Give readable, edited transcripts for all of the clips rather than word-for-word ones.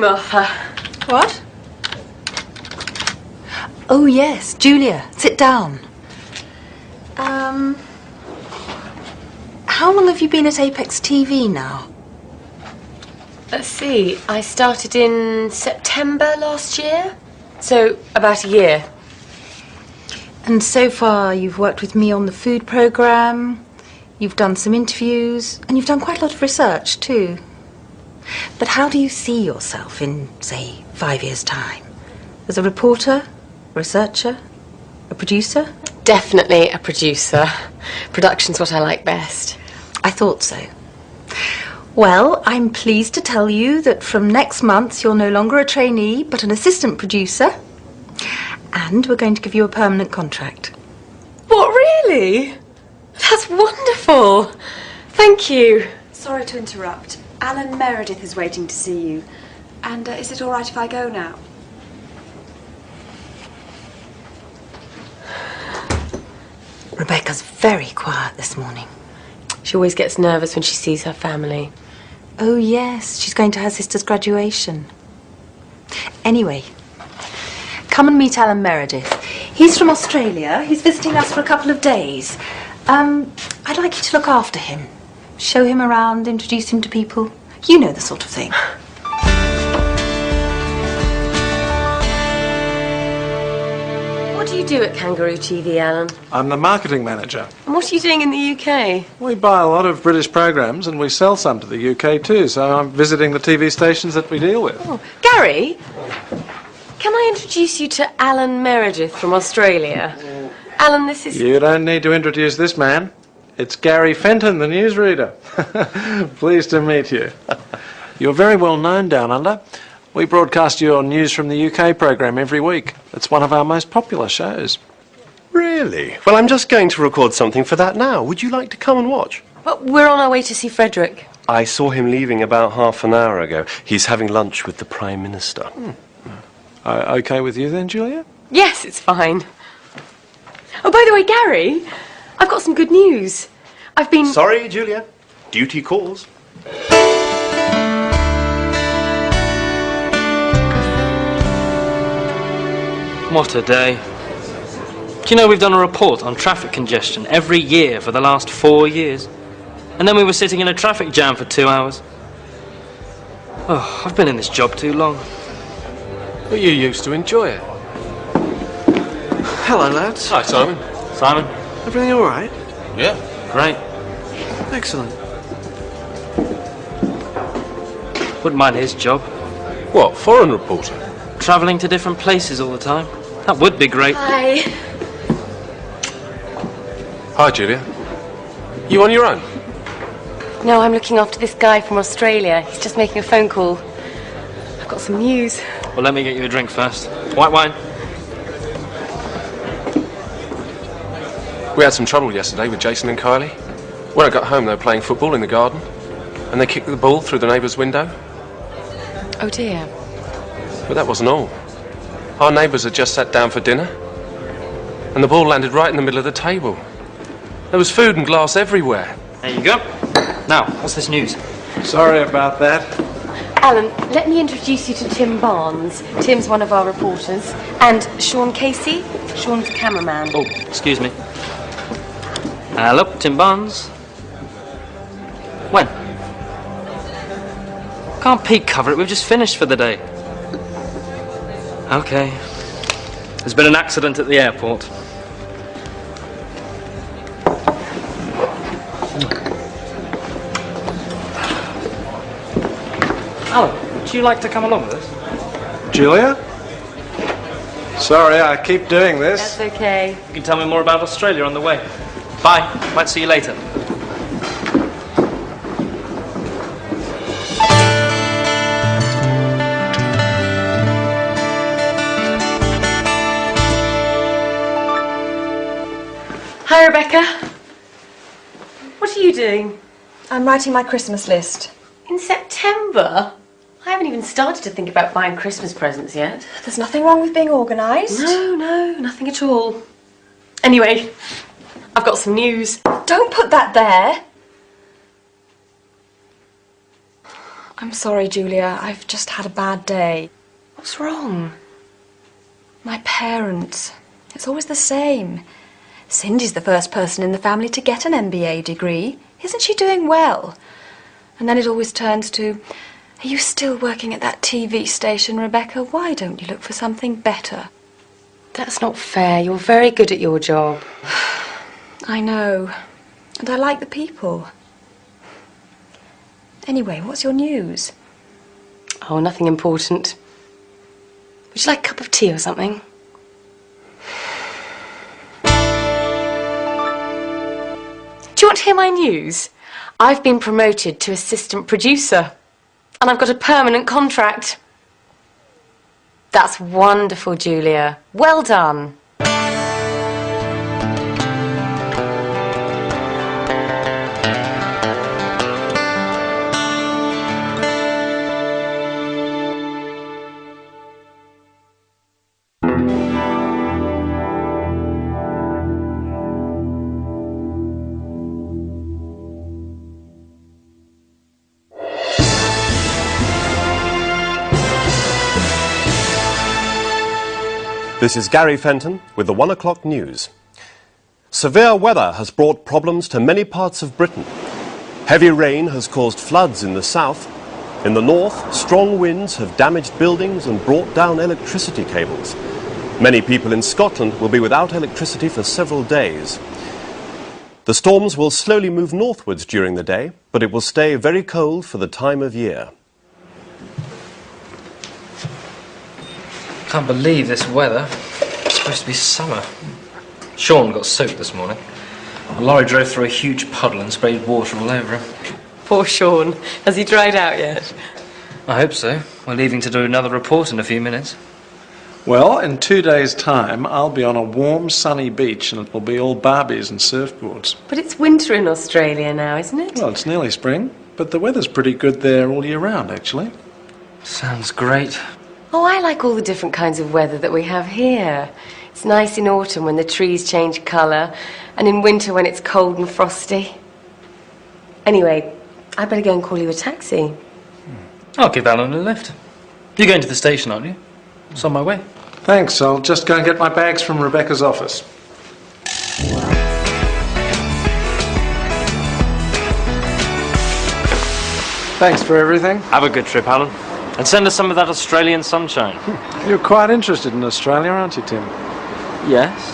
Martha. What? Oh, yes, Julia, sit down. How long have you been at Apex TV now? Let's see, I started in September last year, so about a year. And so far you've worked with me on the food programme, you've done some interviews, and you've done quite a lot of research too. But how do you see yourself in, say, 5 years' time? As a reporter, researcher, a producer? Definitely a producer. Production's what I like best. I thought so. Well, I'm pleased to tell you that from next month you're no longer a trainee, but an assistant producer. And we're going to give you a permanent contract. What, really? That's wonderful. Thank you. Sorry to interrupt. Alan Meredith is waiting to see you. And is it all right if I go now? Rebecca's very quiet this morning. She always gets nervous when she sees her family. Oh, yes, she's going to her sister's graduation. Anyway, come and meet Alan Meredith. He's from Australia. He's visiting us for a couple of days. I'd like you to look after him. Show him around, introduce him to people. You know the sort of thing. What do you do at Kangaroo TV, Alan? I'm the marketing manager. And what are you doing in the UK? We buy a lot of British programs and we sell some to the UK too, so I'm visiting the TV stations that we deal with. Oh, Gary, can I introduce you to Alan Meredith from Australia? Alan, this is... You don't need to introduce this man. It's Gary Fenton, the newsreader. Pleased to meet you. You're very well known down under. We broadcast your news from the UK program every week. It's one of our most popular shows. Really? Well, I'm just going to record something for that now. Would you like to come and watch? Well, we're on our way to see Frederick. I saw him leaving about half an hour ago. He's having lunch with the Prime Minister. Okay with you then, Julia? Yes, it's fine. Oh, by the way, Gary, I've got some good news. I've been... Sorry, Julia. Duty calls. What a day. Do you know we've done a report on traffic congestion every year for the last 4 years? And then we were sitting in a traffic jam for 2 hours. Oh, I've been in this job too long. But you used to enjoy it. Hello, lads. Hi, Simon. Simon? Everything all right? Yeah. Great. Excellent. Wouldn't mind his job. What, foreign reporter? Travelling to different places all the time. That would be great. Hi. Hi, Julia. You on your own? No, I'm looking after this guy from Australia. He's just making a phone call. I've got some news. Well, let me get you a drink first. White wine? We had some trouble yesterday with Jason and Kylie. When I got home, they were playing football in the garden, and they kicked the ball through the neighbour's window. Oh, dear. But that wasn't all. Our neighbours had just sat down for dinner, and the ball landed right in the middle of the table. There was food and glass everywhere. There you go. Now, what's this news? Sorry about that. Alan, let me introduce you to Tim Barnes. Tim's one of our reporters. And Sean Casey. Sean's the cameraman. Oh, excuse me. Hello, Tim Barnes. When? Can't Pete cover it? We've just finished for the day. Okay. There's been an accident at the airport. Alan, would you like to come along with us? Julia? Sorry, I keep doing this. That's okay. You can tell me more about Australia on the way. Bye. Might see you later. Hi, Rebecca. What are you doing? I'm writing my Christmas list. In September? I haven't even started to think about buying Christmas presents yet. There's nothing wrong with being organised. No, nothing at all. Anyway, I've got some news. Don't put that there. I'm sorry, Julia. I've just had a bad day. What's wrong? My parents. It's always the same. Cindy's the first person in the family to get an MBA degree. Isn't she doing well? And then it always turns to, are you still working at that TV station, Rebecca? Why don't you look for something better? That's not fair. You're very good at your job. I know. And I like the people. Anyway, what's your news? Oh, nothing important. Would you like a cup of tea or something? Do you want to hear my news? I've been promoted to assistant producer. And I've got a permanent contract. That's wonderful, Julia. Well done. This is Gary Fenton with the 1 o'clock news. Severe weather has brought problems to many parts of Britain. Heavy rain has caused floods in the south. In the north, strong winds have damaged buildings and brought down electricity cables. Many people in Scotland will be without electricity for several days. The storms will slowly move northwards during the day, but it will stay very cold for the time of year. Can't believe this weather. It's supposed to be summer. Sean got soaked this morning. A lorry drove through a huge puddle and sprayed water all over him. Poor Sean. Has he dried out yet? I hope so. We're leaving to do another report in a few minutes. Well, in 2 days' time, I'll be on a warm, sunny beach and it will be all Barbies and surfboards. But it's winter in Australia now, isn't it? Well, it's nearly spring, but the weather's pretty good there all year round, actually. Sounds great. Oh, I like all the different kinds of weather that we have here. It's nice in autumn when the trees change colour, and in winter when it's cold and frosty. Anyway, I better go and call you a taxi. I'll give Alan a lift. You're going to the station, aren't you? It's on my way. Thanks, I'll just go and get my bags from Rebecca's office. Thanks for everything. Have a good trip, Alan. And send us some of that Australian sunshine. You're quite interested in Australia, aren't you, Tim? Yes?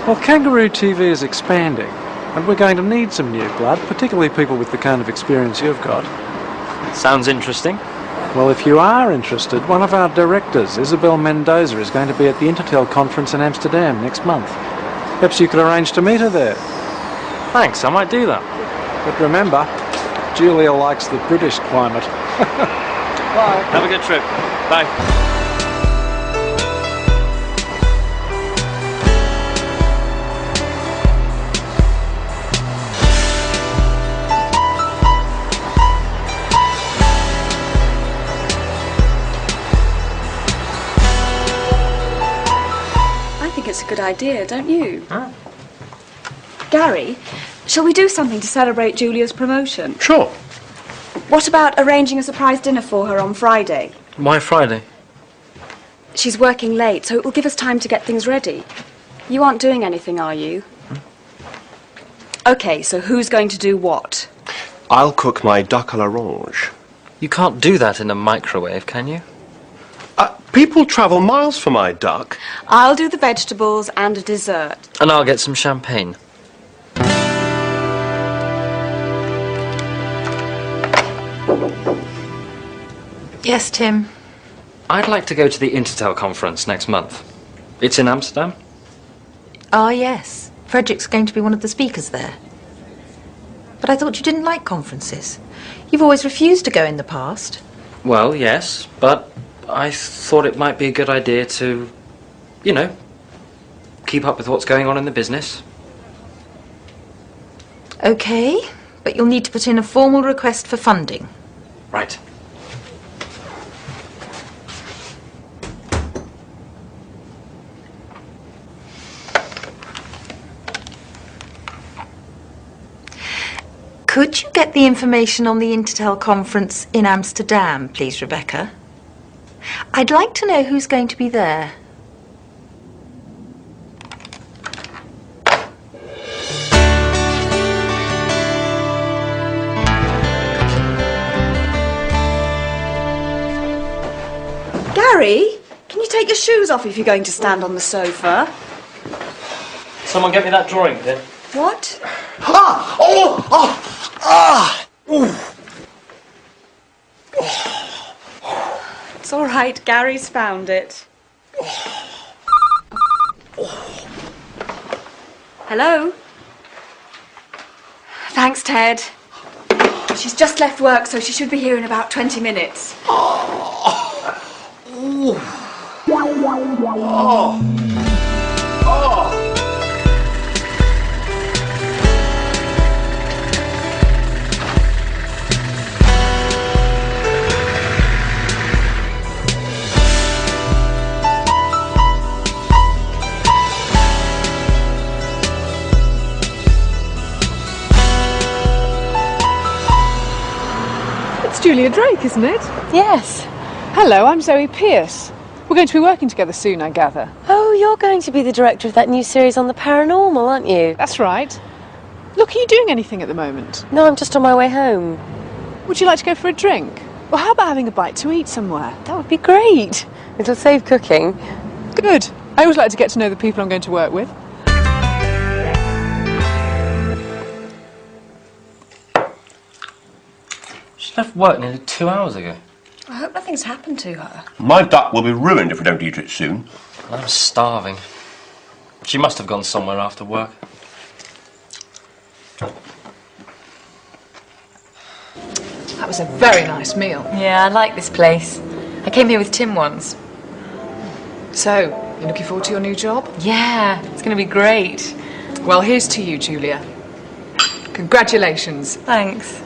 Well, Kangaroo TV is expanding, and we're going to need some new blood, particularly people with the kind of experience you've got. Sounds interesting. Well, if you are interested, one of our directors, Isabel Mendoza, is going to be at the Intertel conference in Amsterdam next month. Perhaps you could arrange to meet her there. Thanks, I might do that. But remember, Julia likes the British climate. Bye. Have a good trip. Bye. I think it's a good idea, don't you? Huh? Gary, shall we do something to celebrate Julia's promotion? Sure. What about arranging a surprise dinner for her on Friday? Why Friday? She's working late, so it will give us time to get things ready. You aren't doing anything, are you? Okay, so who's going to do what? I'll cook my duck à l'orange. You can't do that in a microwave, can you? People travel miles for my duck. I'll do the vegetables and a dessert. And I'll get some champagne. Yes, Tim. I'd like to go to the Intertel conference next month. It's in Amsterdam. Ah, yes. Frederick's going to be one of the speakers there. But I thought you didn't like conferences. You've always refused to go in the past. Well, yes, but I thought it might be a good idea to, you know, keep up with what's going on in the business. Okay, but you'll need to put in a formal request for funding. Right. Could you get the information on the Intertel conference in Amsterdam, please, Rebecca? I'd like to know who's going to be there. Gary, can you take your shoes off if you're going to stand on the sofa? Someone get me that drawing, then. What? It's all right, Gary's found it. Hello? Thanks, Ted. She's just left work, so she should be here in about 20 minutes. It's Julia Drake, isn't it? Yes. Hello, I'm Zoe Pierce. We're going to be working together soon, I gather. Oh, you're going to be the director of that new series on the paranormal, aren't you? That's right. Look, are you doing anything at the moment? No, I'm just on my way home. Would you like to go for a drink? Or how about having a bite to eat somewhere? That would be great. It'll save cooking. Good. I always like to get to know the people I'm going to work with. She left work nearly 2 hours ago. I hope nothing's happened to her. My duck will be ruined if we don't eat it soon. I'm starving. She must have gone somewhere after work. That was a very nice meal. Yeah, I like this place. I came here with Tim once. So, you looking forward to your new job? Yeah, it's going to be great. Well, here's to you, Julia. Congratulations. Thanks.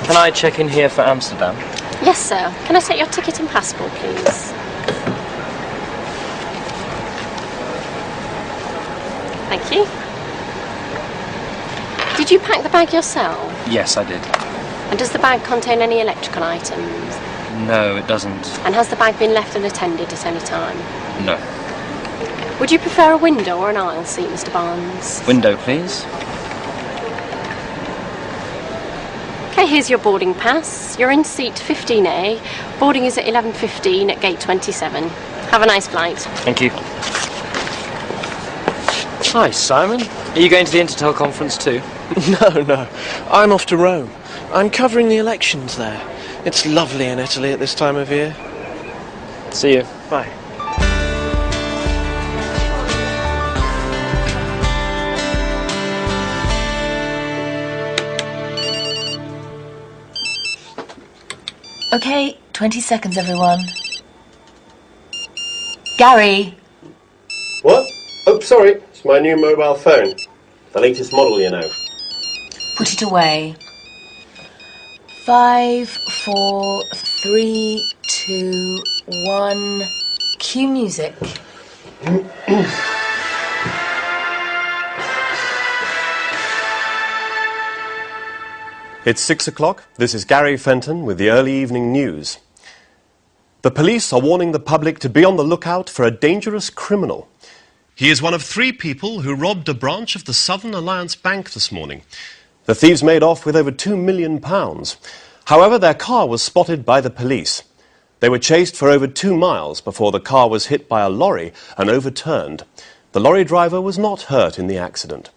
Can I check in here for Amsterdam? Yes, sir. Can I take your ticket and passport, please? Thank you. Did you pack the bag yourself? Yes, I did. And does the bag contain any electrical items? No, it doesn't. And has the bag been left unattended at any time? No. Would you prefer a window or an aisle seat, Mr. Barnes? Window, please. Okay, here's your boarding pass. You're in seat 15A. Boarding is at 11:15 at gate 27. Have a nice flight. Thank you. Hi, Simon. Are you going to the Intertel conference too? No. I'm off to Rome. I'm covering the elections there. It's lovely in Italy at this time of year. See you. Bye. Okay, 20 seconds, everyone. Gary! What? Oh, sorry. It's my new mobile phone. The latest model, you know. Put it away. 5, 4, 3, 2, 1. Cue music. It's 6 o'clock. This is Gary Fenton with the early evening news. The police are warning the public to be on the lookout for a dangerous criminal. He is one of 3 people who robbed a branch of the Southern Alliance Bank this morning. The thieves made off with over £2 million. However, their car was spotted by the police. They were chased for over 2 miles before the car was hit by a lorry and overturned. The lorry driver was not hurt in the accident.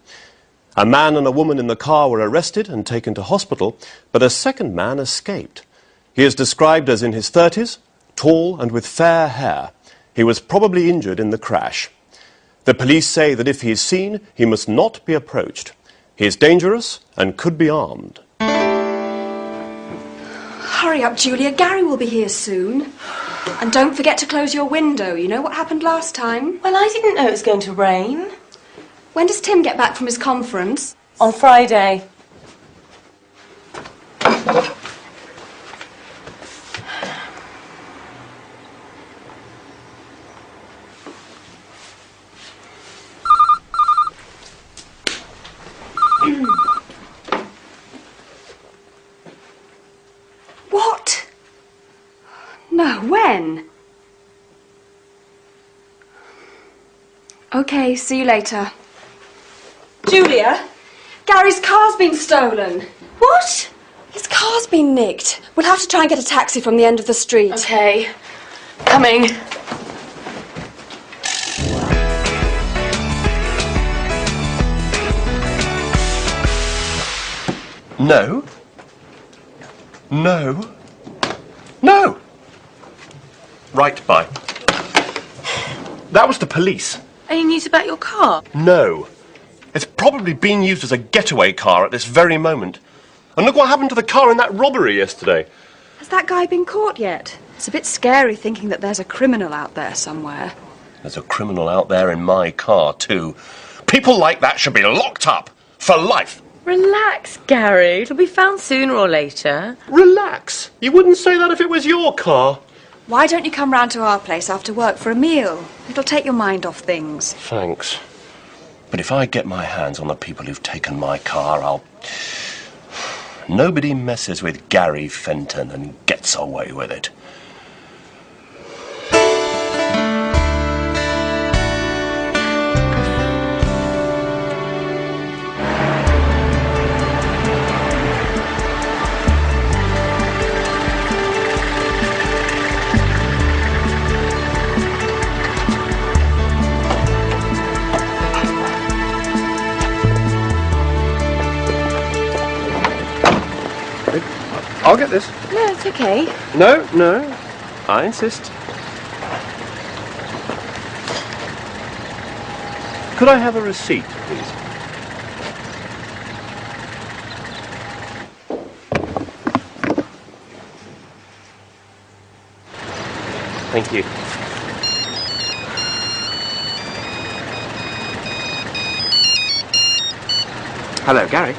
A man and a woman in the car were arrested and taken to hospital, but a second man escaped. He is described as in his 30s, tall and with fair hair. He was probably injured in the crash. The police say that if he is seen, he must not be approached. He is dangerous and could be armed. Hurry up, Julia. Gary will be here soon. And don't forget to close your window. You know what happened last time? Well, I didn't know it was going to rain. When does Tim get back from his conference? On Friday. What? No, when? Okay, see you later. Julia, Gary's car's been stolen. What? His car's been nicked. We'll have to try and get a taxi from the end of the street. Okay. Coming. No. No. No! Right, bye. That was the police. And you need to back your car? No. It's probably being used as a getaway car at this very moment. And look what happened to the car in that robbery yesterday. Has that guy been caught yet? It's a bit scary thinking that there's a criminal out there somewhere. There's a criminal out there in my car, too. People like that should be locked up for life. Relax, Gary. It'll be found sooner or later. Relax. You wouldn't say that if it was your car. Why don't you come round to our place after work for a meal? It'll take your mind off things. Thanks. But if I get my hands on the people who've taken my car, I'll... Nobody messes with Gary Fenton and gets away with it. I'll get this. No, it's okay. No, no. I insist. Could I have a receipt, please? Thank you. Hello, Gary.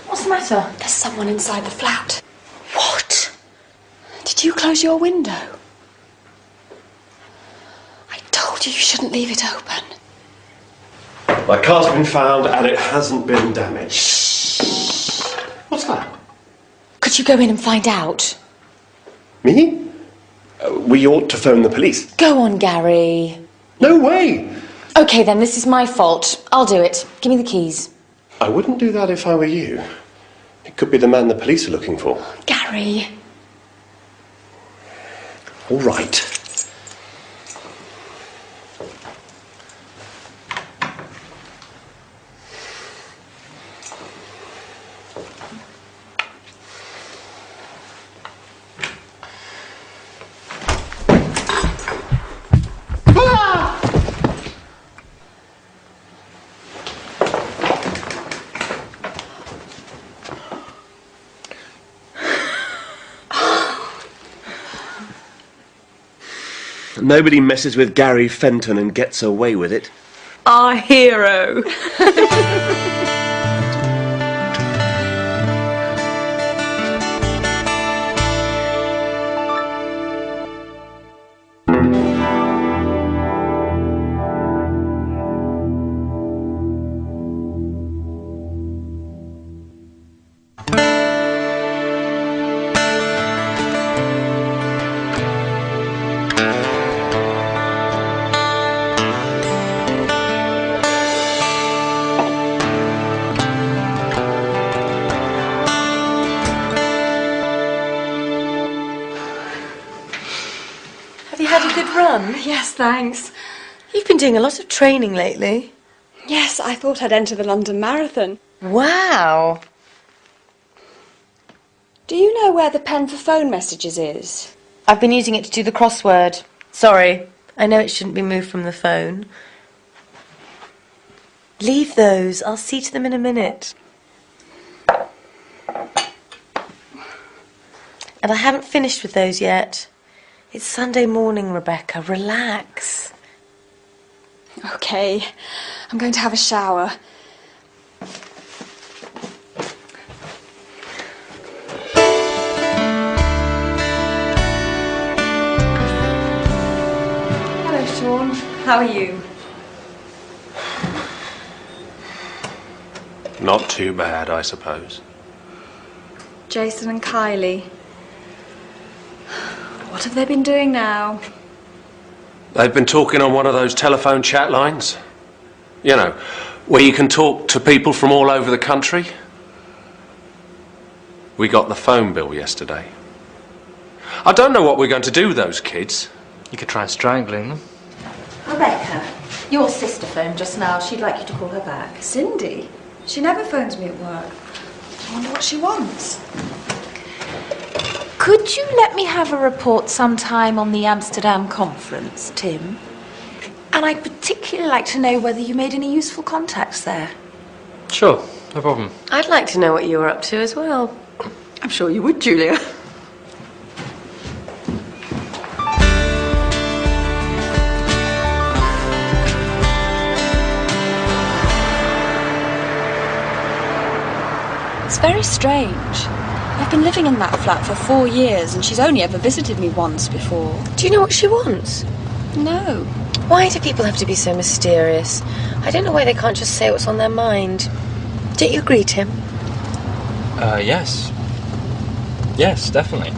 What's the matter? There's someone inside the flat. What? Did you close your window? I told you you shouldn't leave it open. My car's been found and it hasn't been damaged. Shh. What's that? Could you go in and find out? Me? We ought to phone the police. Go on, Gary. No way! Okay, then, this is my fault. I'll do it. Give me the keys. I wouldn't do that if I were you. It could be the man the police are looking for. Gary. All right. Nobody messes with Gary Fenton and gets away with it. Our hero. Yes, thanks. You've been doing a lot of training lately. Yes, I thought I'd enter the London Marathon. Wow. Do you know where the pen for phone messages is? I've been using it to do the crossword. Sorry. I know it shouldn't be moved from the phone. Leave those. I'll see to them in a minute. And I haven't finished with those yet. It's Sunday morning, Rebecca. Relax. OK, I'm going to have a shower. Hello, Sean. How are you? Not too bad, I suppose. Jason and Kylie. What have they been doing now? They've been talking on one of those telephone chat lines. You know, where you can talk to people from all over the country. We got the phone bill yesterday. I don't know what we're going to do with those kids. You could try strangling them. Rebecca, your sister phoned just now. She'd like you to call her back. Cindy? She never phones me at work. I wonder what she wants. Could you let me have a report sometime on the Amsterdam conference, Tim? And I'd particularly like to know whether you made any useful contacts there. Sure, no problem. I'd like to know what you were up to as well. I'm sure you would, Julia. It's very strange. I've been living in that flat for 4 years and she's only ever visited me once before. Do you know what she wants? No. Why do people have to be so mysterious? I don't know why they can't just say what's on their mind. Don't you agree, Tim? Yes. Yes, definitely.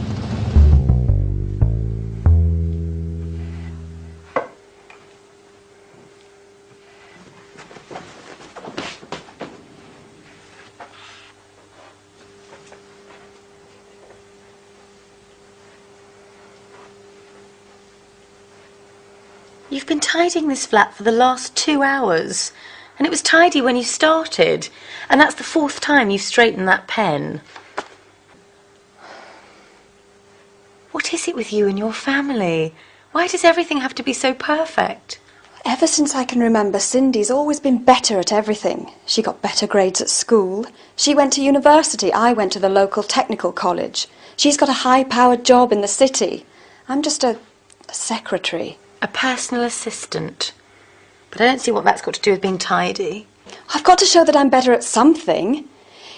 You've been tidying this flat for the last 2 hours. And it was tidy when you started. And that's the 4th time you've straightened that pen. What is it with you and your family? Why does everything have to be so perfect? Ever since I can remember, Cindy's always been better at everything. She got better grades at school. She went to university. I went to the local technical college. She's got a high-powered job in the city. I'm just a secretary. A personal assistant. But I don't see what that's got to do with being tidy. I've got to show that I'm better at something.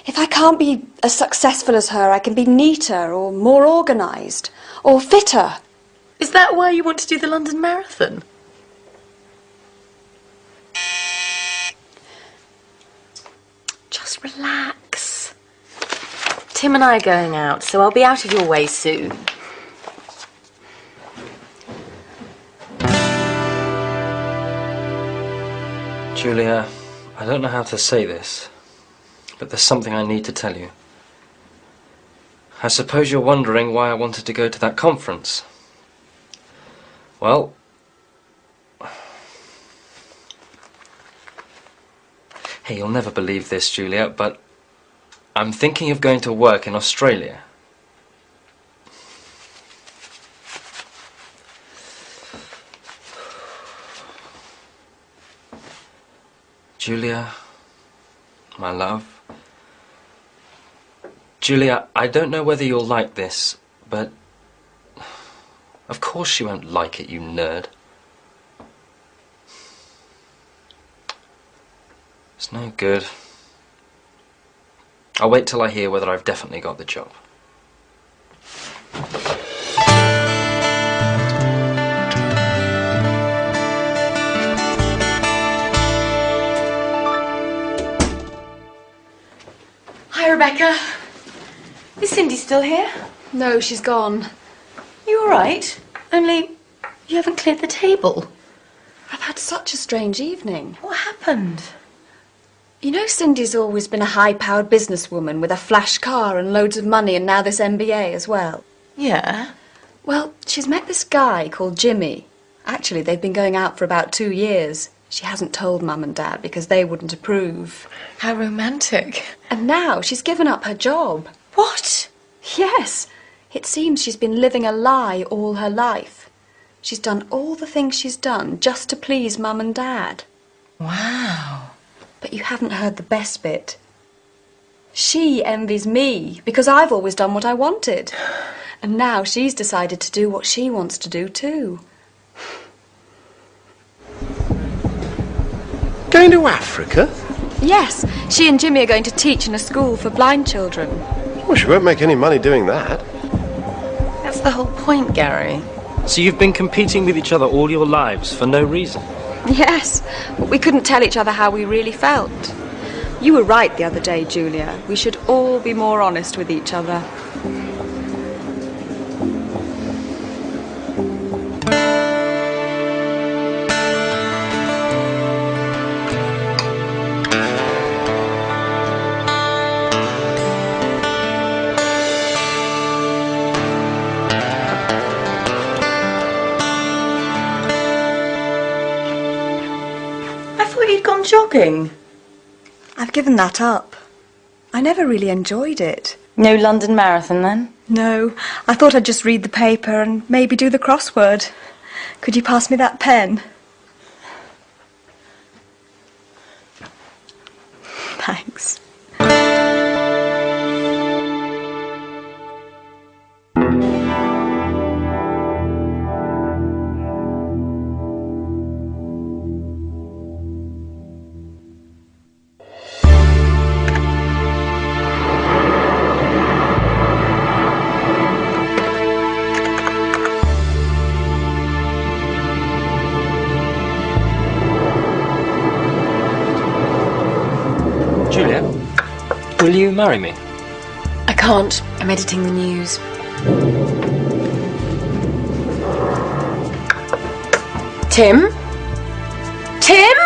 If I can't be as successful as her, I can be neater or more organised or fitter. Is that why you want to do the London Marathon? Just relax. Tim and I are going out, so I'll be out of your way soon. Julia, I don't know how to say this, but there's something I need to tell you. I suppose you're wondering why I wanted to go to that conference. Well, hey, you'll never believe this, Julia, but I'm thinking of going to work in Australia. Julia, my love. Julia, I don't know whether you'll like this, but of course you won't like it, you nerd. It's no good. I'll wait till I hear whether I've definitely got the job. Hi, Rebecca. Is Cindy still here? No, she's gone. You all right? Only you haven't cleared the table. I've had such a strange evening. What happened? You know, Cindy's always been a high-powered businesswoman with a flash car and loads of money and now this MBA as well. Yeah. Well, she's met this guy called Jimmy. Actually, they've been going out for about 2 years. She hasn't told Mum and Dad because they wouldn't approve. How romantic. And now she's given up her job. What? Yes. It seems she's been living a lie all her life. She's done all the things she's done just to please Mum and Dad. Wow. But you haven't heard the best bit. She envies me because I've always done what I wanted. And now she's decided to do what she wants to do too. Going to Africa? Yes, she and Jimmy are going to teach in a school for blind children. Well, she won't make any money doing that. That's the whole point, Gary. So you've been competing with each other all your lives for no reason? Yes, but we couldn't tell each other how we really felt. You were right the other day, Julia. We should all be more honest with each other. I thought you'd gone jogging. I've given that up. I never really enjoyed it. No London Marathon, then? No, I thought I'd just read the paper and maybe do the crossword. Could you pass me that pen? Thanks. Julia, will you marry me? I can't. I'm editing the news. Tim? Tim?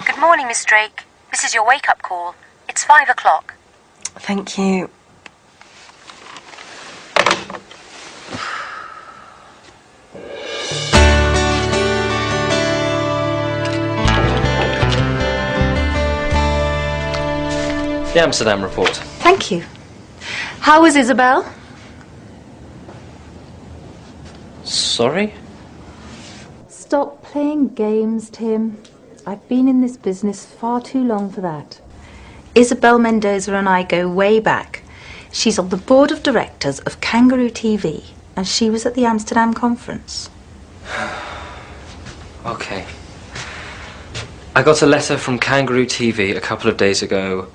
Good morning, Miss Drake. This is your wake-up call. It's 5 o'clock. Thank you. The Amsterdam report. Thank you. How was Isabel? Sorry? Stop playing games, Tim. I've been in this business far too long for that. Isabel Mendoza and I go way back. She's on the board of directors of Kangaroo TV, and she was at the Amsterdam conference. Okay. I got a letter from Kangaroo TV a couple of days ago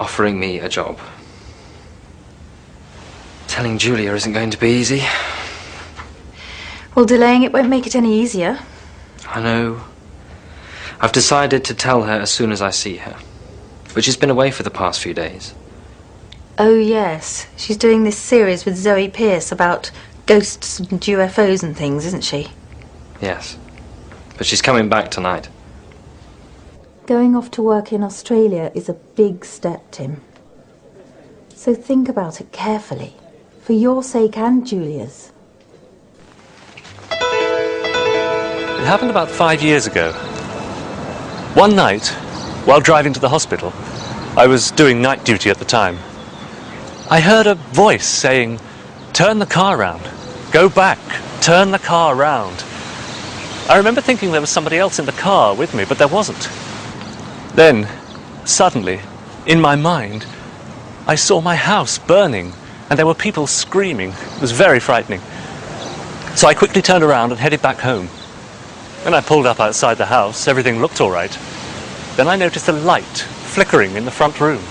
offering me a job. Telling Julia isn't going to be easy. Well, delaying it won't make it any easier. I know. I've decided to tell her as soon as I see her. But she's been away for the past few days. Oh, yes. She's doing this series with Zoe Pierce about ghosts and UFOs and things, isn't she? Yes. But she's coming back tonight. Going off to work in Australia is a big step, Tim. So think about it carefully, for your sake and Julia's. It happened about 5 years ago. One night, while driving to the hospital, I was doing night duty at the time. I heard a voice saying, "Turn the car round. Go back. Turn the car round." I remember thinking there was somebody else in the car with me, but there wasn't. Then, suddenly, in my mind, I saw my house burning, and there were people screaming. It was very frightening. So I quickly turned around and headed back home. When I pulled up outside the house, everything looked all right. Then I noticed a light flickering in the front room.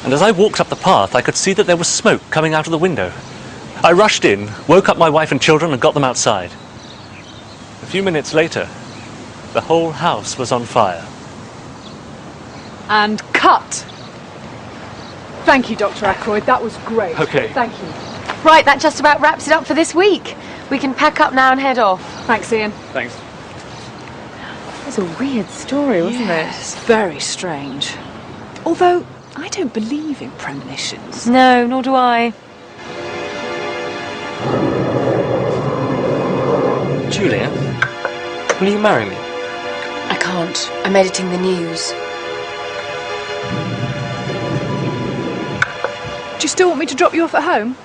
And as I walked up the path, I could see that there was smoke coming out of the window. I rushed in, woke up my wife and children, and got them outside. A few minutes later, the whole house was on fire. And cut! Thank you, Dr. Ackroyd. That was great. Okay. Thank you. Right, that just about wraps it up for this week. We can pack up now and head off. Thanks, Ian. Thanks. It was a weird story, wasn't Yes, very strange. Although, I don't believe in premonitions. it? No, nor do I. Julia, will you marry me? I can't. I'm editing the news. Do you still want me to drop you off at home?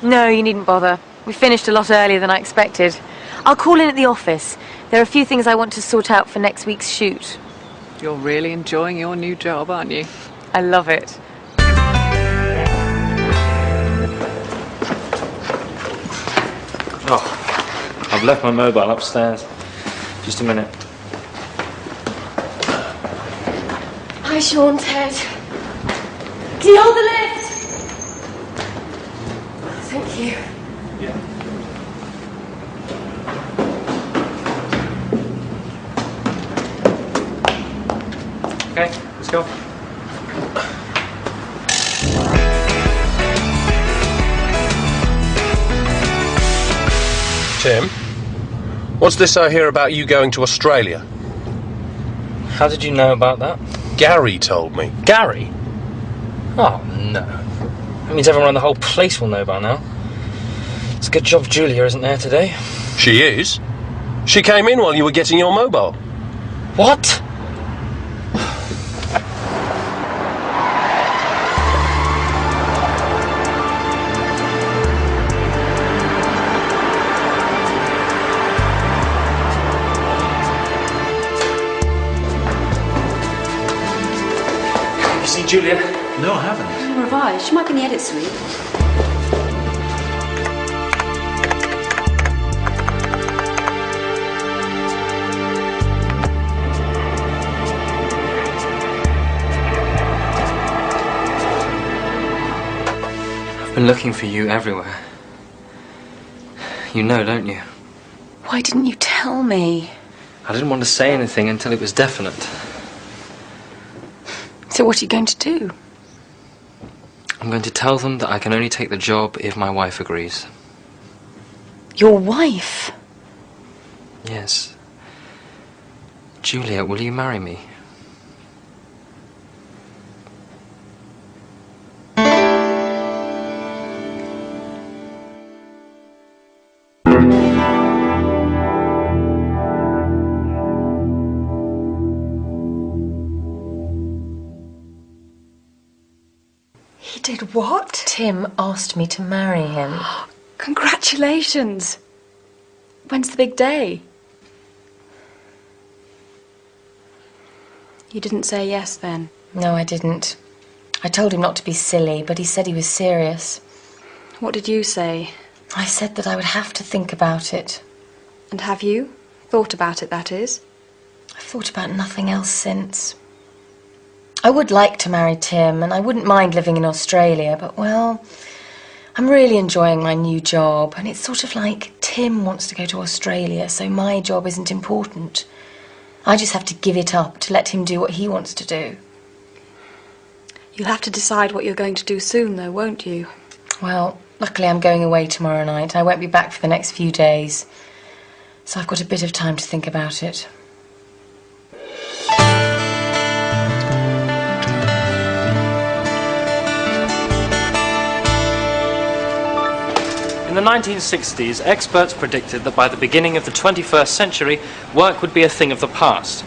No, you needn't bother. We finished a lot earlier than I expected. I'll call in at the office. There are a few things I want to sort out for next week's shoot. You're really enjoying your new job, aren't you? I love it. Oh, I've left my mobile upstairs. Just a minute. Hi, Sean, Ted. Can you hold the lift? Thank you. Okay, let's go. Tim, what's this I hear about you going to Australia? How did you know about that? Gary told me. Gary? Oh, no. That means everyone around the whole place will know by now. It's a good job Julia isn't there today. She is. She came in while you were getting your mobile. What? You see Julia? No, I haven't. Revise. She might be in the edit suite. I've been looking for you everywhere. You know, don't you? Why didn't you tell me? I didn't want to say anything until it was definite. So what are you going to do? I'm going to tell them that I can only take the job if my wife agrees. Your wife? Yes. Julia, will you marry me? He did what? Tim asked me to marry him. Congratulations. When's the big day? You didn't say yes then? No, I didn't. I told him not to be silly, but he said he was serious. What did you say? I said that I would have to think about it. And have you? Thought about it, that is? I've thought about nothing else since. I would like to marry Tim, and I wouldn't mind living in Australia, but, well, I'm really enjoying my new job, and it's sort of like Tim wants to go to Australia, so my job isn't important. I just have to give it up to let him do what he wants to do. You'll have to decide what you're going to do soon, though, won't you? Well, luckily I'm going away tomorrow night. I won't be back for the next few days, so I've got a bit of time to think about it. In the 1960s, experts predicted that by the beginning of the 21st century, work would be a thing of the past.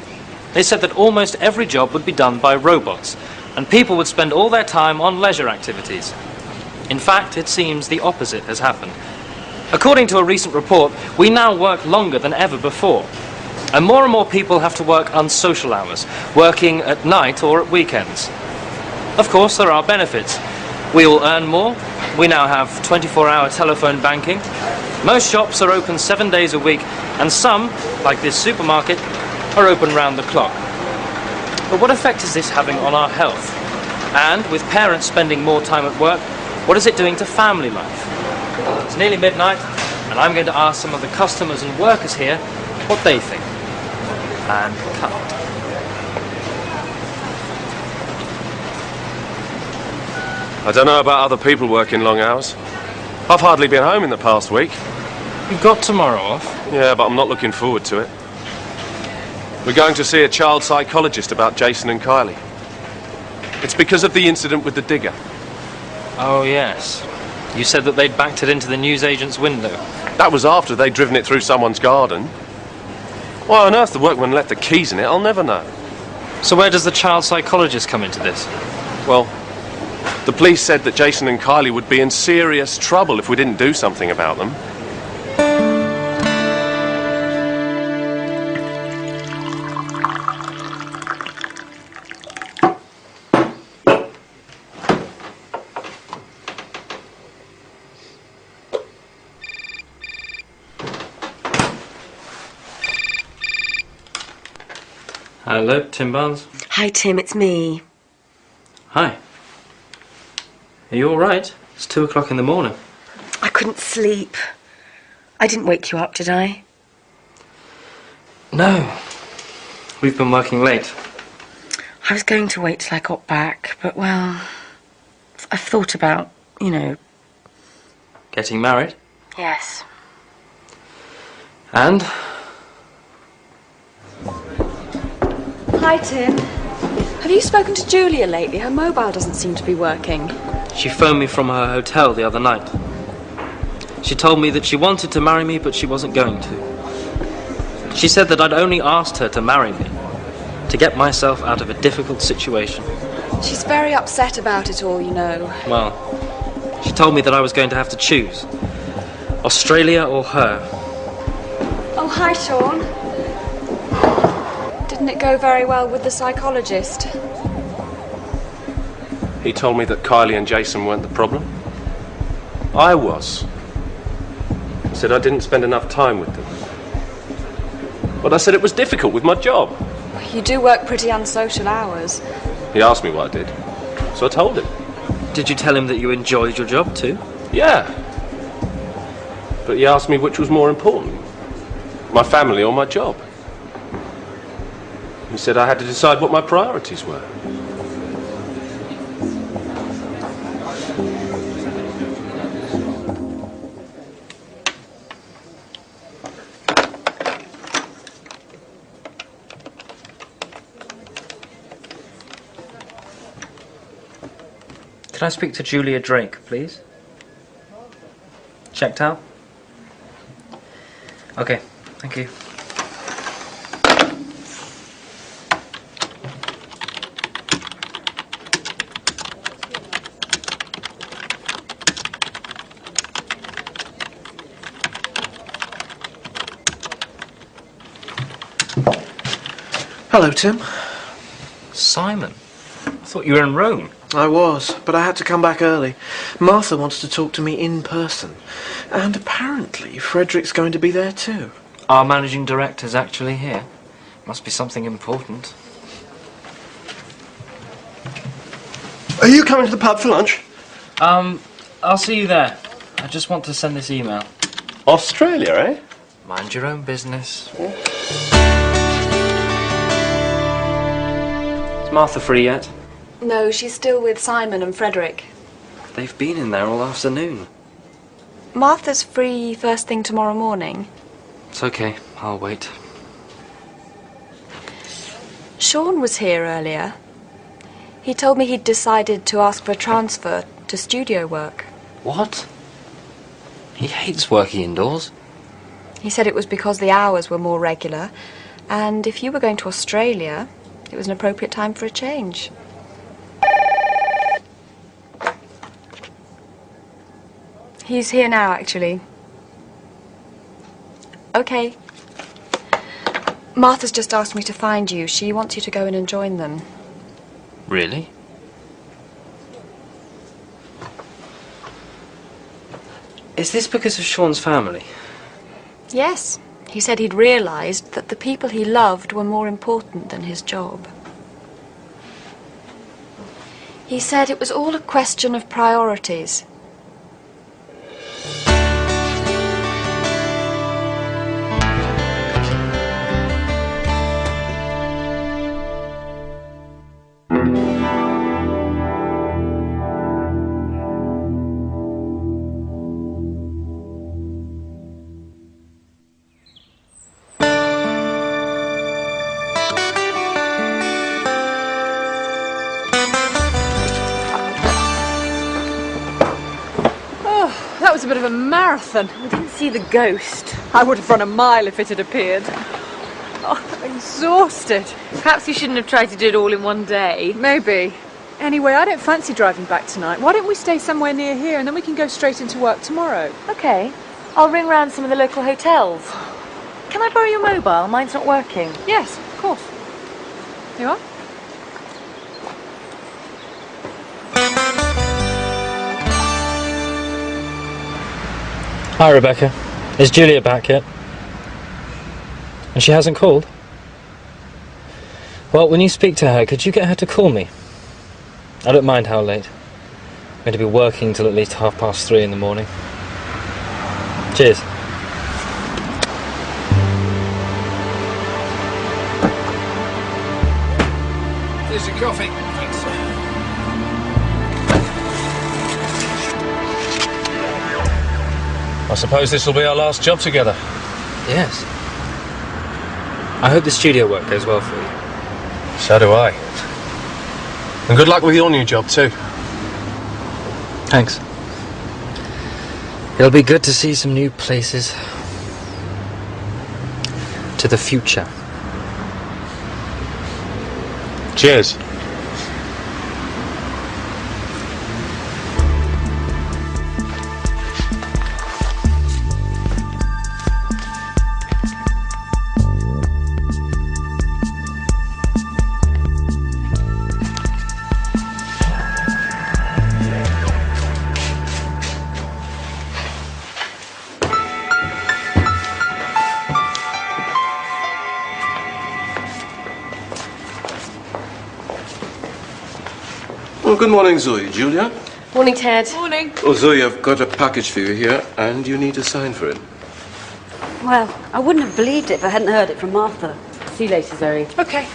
They said that almost every job would be done by robots, and people would spend all their time on leisure activities. In fact, it seems the opposite has happened. According to a recent report, we now work longer than ever before. And more people have to work unsocial hours, working at night or at weekends. Of course, there are benefits. We all earn more. We now have 24-hour telephone banking. Most shops are open 7 days a week, and some, like this supermarket, are open round the clock. But what effect is this having on our health? And with parents spending more time at work, what is it doing to family life? It's nearly midnight, and I'm going to ask some of the customers and workers here what they think. And cut. I don't know about other people working long hours. I've hardly been home in the past week. You've got tomorrow off? Yeah, but I'm not looking forward to it. We're going to see a child psychologist about Jason and Kylie. It's because of the incident with the digger. Oh, yes. You said that they'd backed it into the newsagent's window. That was after they'd driven it through someone's garden. Why on earth the workman left the keys in it, I'll never know. So where does the child psychologist come into this? Well, the police said that Jason and Kylie would be in serious trouble if we didn't do something about them. Hello, Tim Barnes. Hi, Tim, it's me. Hi. Are you all right? It's 2 o'clock in the morning. I couldn't sleep. I didn't wake you up, did I? No. We've been working late. I was going to wait till I got back, but, well, I've thought about, Getting married? Yes. And? Hi, Tim. Have you spoken to Julia lately? Her mobile doesn't seem to be working. She phoned me from her hotel the other night. She told me that she wanted to marry me, but she wasn't going to. She said that I'd only asked her to marry me, to get myself out of a difficult situation. She's very upset about it all, Well, she told me that I was going to have to choose. Australia or her. Oh, hi, Sean. Didn't it go very well with the psychologist? He told me that Kylie and Jason weren't the problem. I was. He said I didn't spend enough time with them. But I said it was difficult with my job. You do work pretty unsocial hours. He asked me what I did, so I told him. Did you tell him that you enjoyed your job too? Yeah. But he asked me which was more important, my family or my job. He said I had to decide what my priorities were. Can I speak to Julia Drake, please? Checked out? Okay, thank you. Hello, Tim. Simon, I thought you were in Rome. I was, but I had to come back early. Martha wants to talk to me in person. And apparently Frederick's going to be there too. Our managing director's actually here. Must be something important. Are you coming to the pub for lunch? I'll see you there. I just want to send this email. Australia, eh? Mind your own business. Is Martha free yet? No, she's still with Simon and Frederick. They've been in there all afternoon. Martha's free first thing tomorrow morning. It's okay, I'll wait. Sean was here earlier. He told me he'd decided to ask for a transfer to studio work. What? He hates working indoors. He said it was because the hours were more regular, and if you were going to Australia, it was an appropriate time for a change. He's here now, actually. Okay. Martha's just asked me to find you. She wants you to go in and join them. Really? Is this because of Sean's family? Yes. He said he'd realised that the people he loved were more important than his job. He said it was all a question of priorities. was a bit of a marathon. We didn't see the ghost. I would have run a mile if it had appeared. Oh, I'm exhausted. Perhaps you shouldn't have tried to do it all in one day. Maybe. Anyway, I don't fancy driving back tonight. Why don't we stay somewhere near here and then we can go straight into work tomorrow? Okay. I'll ring round some of the local hotels. Can I borrow your mobile? Mine's not working. Yes, of course. Here you are. Hi, Rebecca. Is Julia back yet? And she hasn't called? Well, when you speak to her, could you get her to call me? I don't mind how late. I'm going to be working till at least 3:30 in the morning. Cheers. Here's your coffee. Thanks. I suppose this will be our last job together. Yes. I hope the studio work goes well for you. So do I. And good luck with your new job too. Thanks. It'll be good to see some new places. To the future. Cheers. Well, good morning, Zoe. Julia? Morning, Ted. Morning. Oh, Zoe, I've got a package for you here, and you need to sign for it. Well, I wouldn't have believed it if I hadn't heard it from Martha. See you later, Zoe. Okay.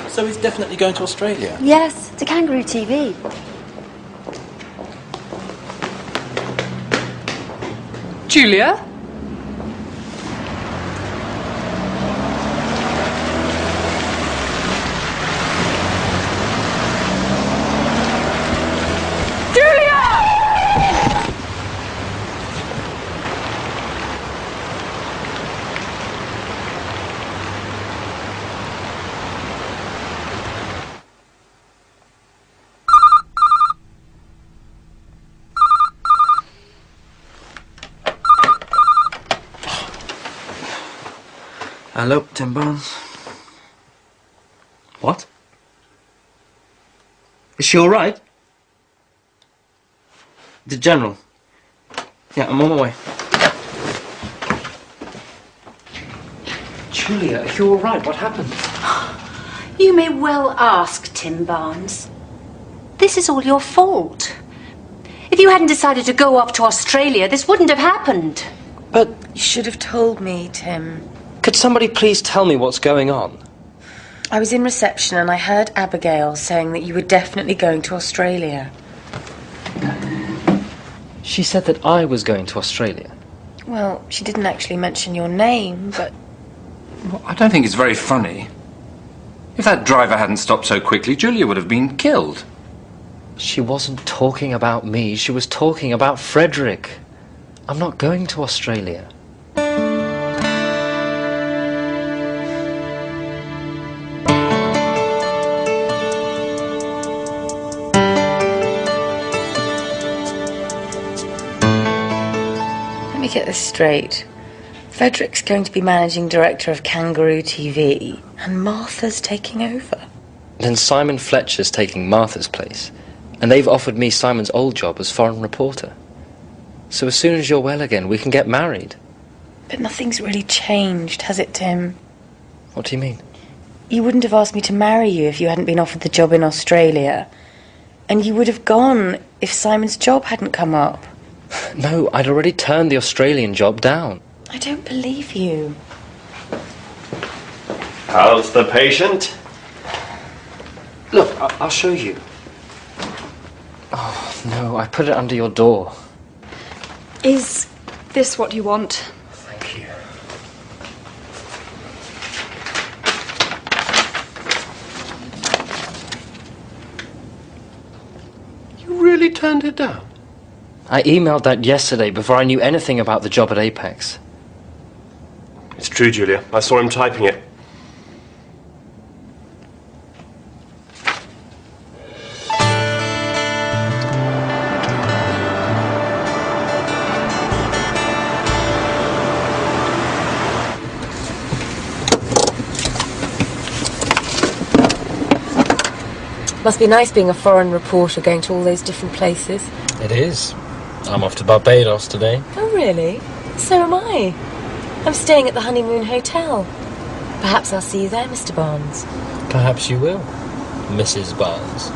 So he's definitely going to Australia? Yes, to Kangaroo TV. Julia? Hello, Tim Barnes. What? Is she all right? The General. Yeah, I'm on my way. Julia, are you all right? What happened? You may well ask, Tim Barnes. This is all your fault. If you hadn't decided to go off to Australia, this wouldn't have happened. But You should have told me, Tim. could somebody please tell me what's going on? I was in reception and I heard Abigail saying that you were definitely going to Australia. She said that I was going to Australia. Well, she didn't actually mention your name, but... Well, I don't think it's very funny. If that driver hadn't stopped so quickly, Julia would have been killed. She wasn't talking about me, she was talking about Frederick. I'm not going to Australia. Let me get this straight. Frederick's going to be managing director of Kangaroo TV, and Martha's taking over. Then Simon Fletcher's taking Martha's place, and they've offered me Simon's old job as foreign reporter. So as soon as you're well again, we can get married. But nothing's really changed, has it, Tim? What do you mean? You wouldn't have asked me to marry you if you hadn't been offered the job in Australia. And you would have gone if Simon's job hadn't come up. No, I'd already turned the Australian job down. I don't believe you. How's the patient? Look, I'll show you. Oh, no, I put it under your door. Is this what you want? Thank you. You really turned it down? I emailed that yesterday before I knew anything about the job at Apex. It's true, Julia. I saw him typing it. Must be nice being a foreign reporter going to all those different places. It is. I'm off to Barbados today. Oh, really? So am I. I'm staying at the Honeymoon Hotel. Perhaps I'll see you there, Mr. Barnes. Perhaps you will, Mrs. Barnes.